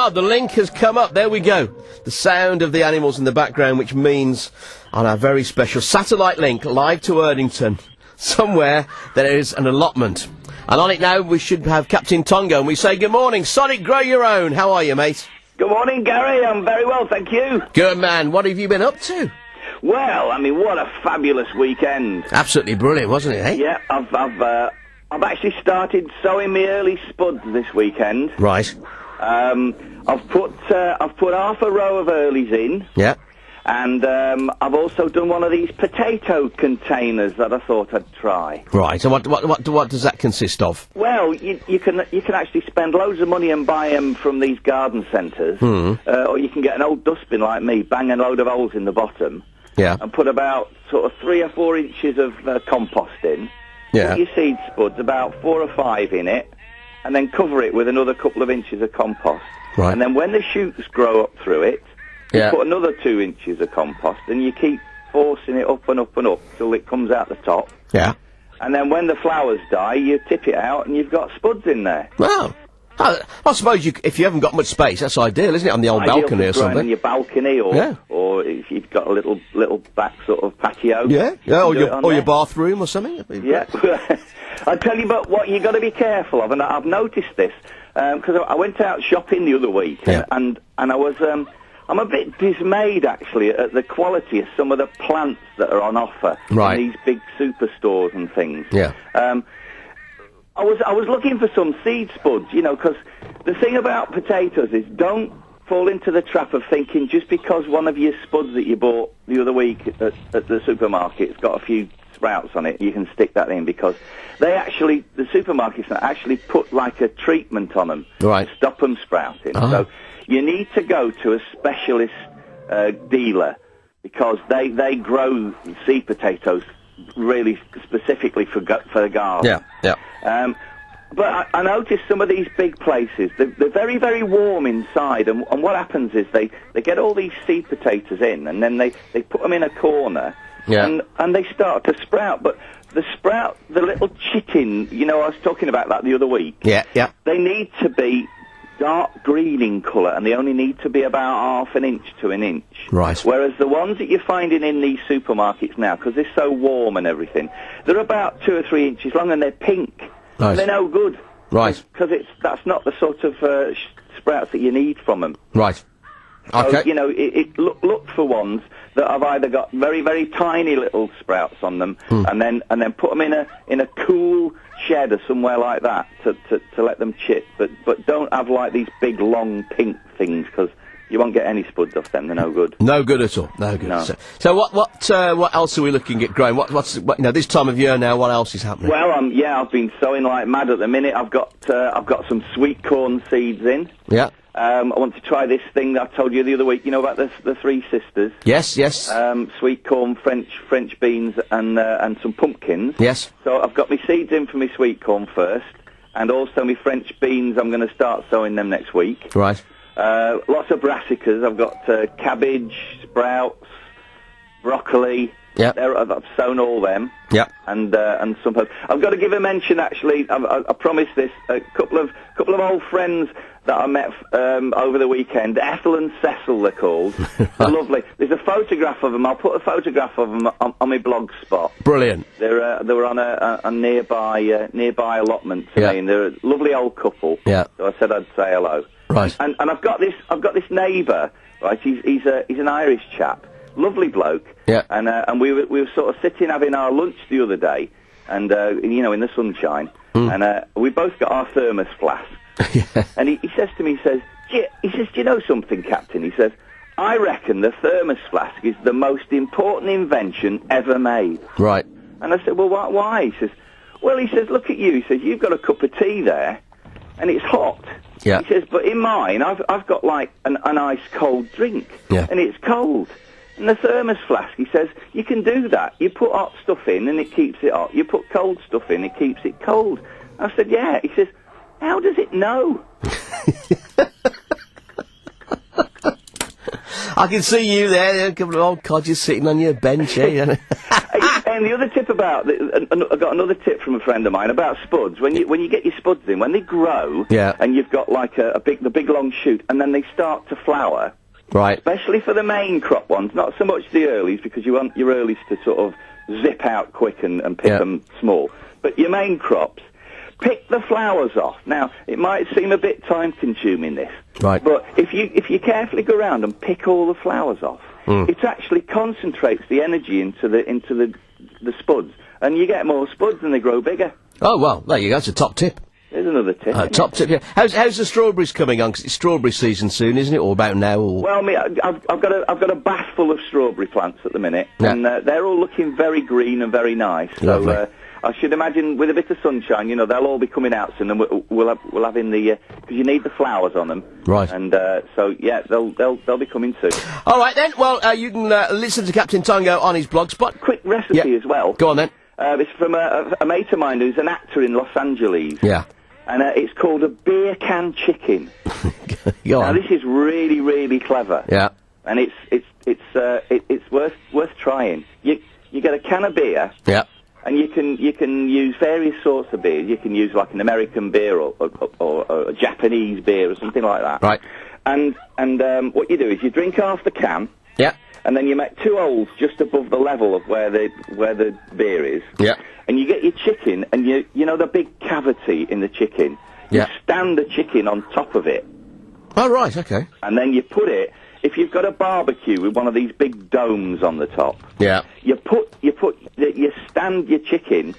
the link has come up. There we go. The sound of the animals in the background, which means on our very special satellite link live to Erdington, somewhere there is an allotment. And on it now we should have Captain Tongo, and we say good morning. Sonic, grow your own. How are you, mate? Good morning, Gary. I'm very well, thank you. Good man. What have you been up to? Well, I mean, what a fabulous weekend. Absolutely brilliant, wasn't it, eh? Yeah, I've actually started sowing my early spuds this weekend. Right. I've put half a row of earlies in. Yeah. And I've also done one of these potato containers that I thought I'd try. Right. And what does that consist of? Well, you can actually spend loads of money and buy them from these garden centres, or you can get an old dustbin like me, bang a load of holes in the bottom, and put about sort of 3 or 4 inches of compost in. Yeah. Put your seed spuds, about 4 or 5 in it, and then cover it with another couple of inches of compost. Right. And then when the shoots grow up through it, you put another 2 inches of compost, and you keep forcing it up and up and up till it comes out the top. Yeah. And then when the flowers die, you tip it out, and you've got spuds in there. Wow. I suppose if you haven't got much space, that's ideal, isn't it? On the old balcony or something. On your balcony, or if you've got a little back sort of patio. Yeah, or your bathroom or something. Yeah. I tell you about what you've got to be careful of, and I've noticed this because I went out shopping the other week, and I was. I'm a bit dismayed, actually, at the quality of some of the plants that are on offer in these big superstores and things. Yeah. I was looking for some seed spuds, because the thing about potatoes is don't fall into the trap of thinking just because one of your spuds that you bought the other week at the supermarket's got a few sprouts on it, you can stick that in, because the supermarkets actually put like a treatment on them to stop them sprouting. So you need to go to a specialist dealer, because they grow seed potatoes really specifically for the garden. Yeah. But I noticed some of these big places, they're very, very warm inside, and what happens is they get all these seed potatoes in, and then they put them in a corner, and they start to sprout. But the little chitin, I was talking about that the other week. Yeah. They need to be dark green in colour, and they only need to be about half an inch to an inch. Right. Whereas the ones that you're finding in these supermarkets now, because they're so warm and everything, they're about 2 or 3 inches long, and they're pink. Right. And they're no good. Right. Because that's not the sort of sprouts that you need from them. Right. Okay. So, look for ones that have either got very, very tiny little sprouts on them, and then put them in a cool shed or somewhere like that to let them chip. But don't have like these big long pink things, because you won't get any spuds off them. They're no good. No good at all. No good. No. So what else are we looking at growing? What's this time of year now? What else is happening? Well, I've been sowing like mad at the minute. I've got some sweet corn seeds in. Yeah. I want to try this thing that I told you the other week. About the three sisters. Yes. Sweet corn, French beans, and some pumpkins. Yes. So I've got my seeds in for my sweet corn first, and also my French beans. I'm going to start sowing them next week. Right. Lots of brassicas. I've got cabbage, sprouts, broccoli. Yeah. I've sown all them. Yeah. And some. I've got to give a mention. Actually, I promised this. A couple of old friends that I met over the weekend. Ethel and Cecil, they're called. They're lovely. There's a photograph of them. I'll put a photograph of them on my blog spot. Brilliant. They were on a nearby allotment to me, and they're a lovely old couple. Yeah. So I said I'd say hello. Right. And I've got this neighbour. Right. He's an Irish chap. Lovely bloke. Yeah. And we were sort of sitting having our lunch the other day, and in the sunshine, and we both got our thermos flasks. Yeah. And he says to me, do you know something, Captain? He says, I reckon the thermos flask is the most important invention ever made. Right. And I said, well, why? He says, look at you. He says, you've got a cup of tea there, and it's hot. Yeah. He says, but in mine, I've got like an ice cold drink, and it's cold. And the thermos flask, he says, you can do that. You put hot stuff in, and it keeps it hot. You put cold stuff in, it keeps it cold. I said, yeah. He says, how does it know? I can see you there, a couple of old codgers sitting on your bench, eh? And the other tip about about, I got another tip from a friend of mine about spuds. When you get your spuds in, when they grow, and you've got like the big long shoot, and then they start to flower. Right. Especially for the main crop ones, not so much the earlies, because you want your earlies to sort of zip out quick and pick them small. But your main crops, pick the flowers off. Now, it might seem a bit time-consuming, this. Right. But if you carefully go around and pick all the flowers off, it actually concentrates the energy into the spuds, and you get more spuds and they grow bigger. Oh, well, there you go. That's a top tip. There's another tip. Top tip, yeah. How's the strawberries coming on? 'Cause it's strawberry season soon, isn't it? Or about now? Or... Well, I've got a bath full of strawberry plants at the minute, and they're all looking very green and very nice. Lovely. So I should imagine with a bit of sunshine, they'll all be coming out soon, and we'll have in the because you need the flowers on them. Right. And so yeah, they'll be coming soon. All right then. Well, you can listen to Captain Tongo on his blog spot. Quick recipe as well. Go on then. It's from a mate of mine who's an actor in Los Angeles. Yeah. And it's called a beer can chicken. Go on. Now this is really, really clever. Yeah. And it's worth trying. You get a can of beer. Yeah. And you can use various sorts of beers. You can use like an American beer or a Japanese beer or something like that. Right. And what you do is you drink half the can. Yeah. And then you make 2 holes just above the level of where the beer is. Yeah. And you get your chicken, and you know the big cavity in the chicken. Yeah. You stand the chicken on top of it. Oh, right, okay. And then you put it, if you've got a barbecue with one of these big domes on the top. Yeah. You stand your chicken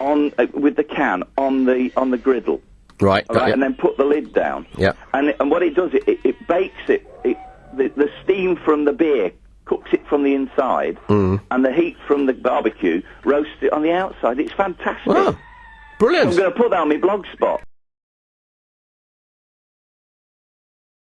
on with the can on the griddle. Right. All right, and then put the lid down. Yeah. And what it does, it bakes it. The steam from the beer cooks it from the inside, and the heat from the barbecue roasts it on the outside. It's fantastic. Oh, brilliant. I'm going to put that on my blog spot.